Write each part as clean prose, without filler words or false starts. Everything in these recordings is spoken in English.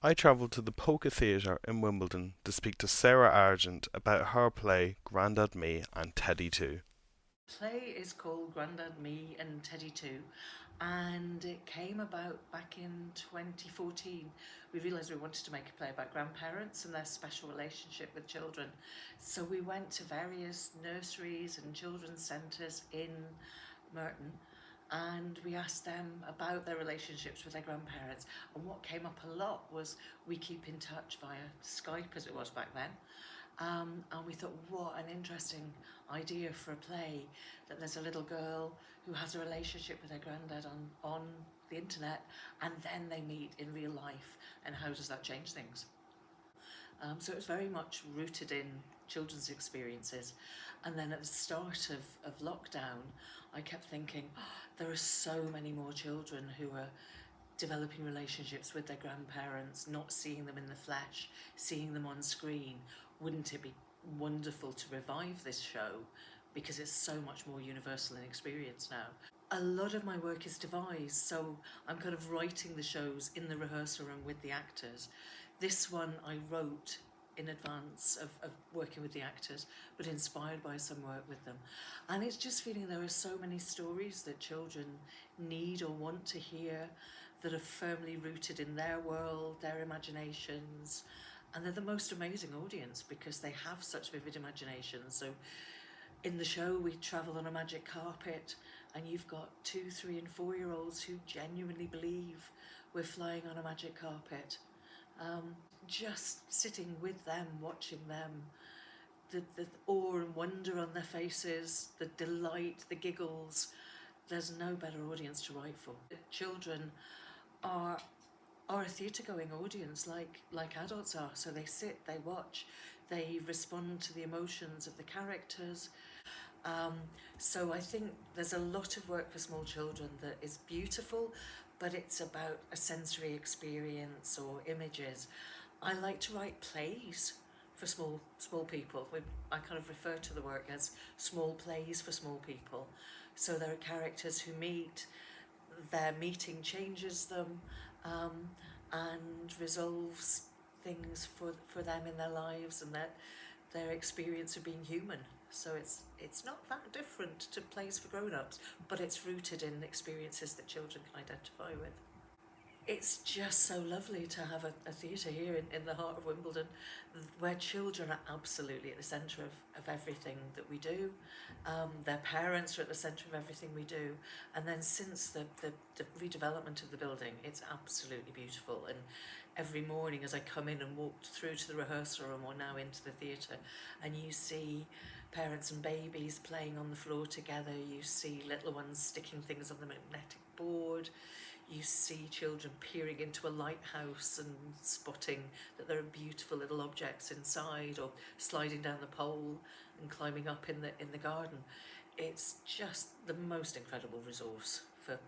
I travelled to the Polka Theatre in Wimbledon to speak to Sarah Argent about her play Grandad Me and Teddy Too. Play is called Grandad, Me and Teddy Too, and it came about back in 2014. We realised we wanted to make a play about grandparents and their special relationship with children. So we went to various nurseries and children's centres in Merton, and we asked them about their relationships with their grandparents. And what came up a lot was we keep in touch via Skype, as it was back then. And we thought, what an interesting idea for a play, that there's a little girl who has a relationship with her granddad on the internet, and then they meet in real life, and how does that change things? So it was very much rooted in children's experiences. And then at the start of lockdown, I kept thinking, oh, there are so many more children who are developing relationships with their grandparents, not seeing them in the flesh, seeing them on screen. Wouldn't it be wonderful to revive this show, because it's so much more universal in experience now? A lot of my work is devised, so I'm kind of writing the shows in the rehearsal room with the actors. This one I wrote in advance of working with the actors, but inspired by some work with them. And it's just feeling there are so many stories that children need or want to hear, that are firmly rooted in their world, their imaginations, and they're the most amazing audience because they have such vivid imaginations. So in the show, we travel on a magic carpet, and you've got 2, 3, and 4 year olds who genuinely believe we're flying on a magic carpet. Just sitting with them, watching them, the awe and wonder on their faces, the delight, the giggles. There's no better audience to write for. Children are a theatre going audience like adults are. So they sit, they watch, they respond to the emotions of the characters. Um, so I think there's a lot of work for small children that is beautiful, but it's about a sensory experience or images. I like to write plays for small people. I kind of refer to the work as small plays for small people. So there are characters who meet, their meeting changes them, um, and resolves things for them in their lives and their experience of being human. So it's not that different to plays for grown-ups, but it's rooted in experiences that children can identify with. It's just so lovely to have a theatre here in the heart of Wimbledon, where children are absolutely at the centre of everything that we do. Their parents are at the centre of everything we do. And then since the redevelopment of the building, it's absolutely beautiful. And every morning as I come in and walk through to the rehearsal room or now into the theatre, and you see parents and babies playing on the floor together, you see little ones sticking things on the magnetic board, you see children peering into a lighthouse and spotting that there are beautiful little objects inside, or sliding down the pole and climbing up in the garden. It's just the most incredible resource for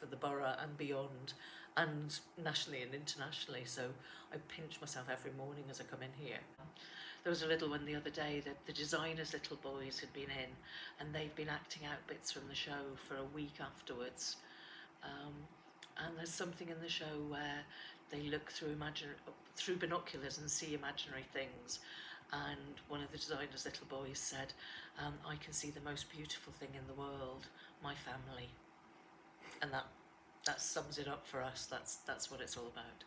the borough and beyond, and nationally and internationally. So I pinch myself every morning as I come in here. There was a little one the other day that the designers' little boys had been in, and they'd been acting out bits from the show for a week afterwards. Um, and there's something in the show where they look through binoculars and see imaginary things. And one of the designer's little boys said, "I can see the most beautiful thing in the world, my family," and that sums it up for us. That's what it's all about.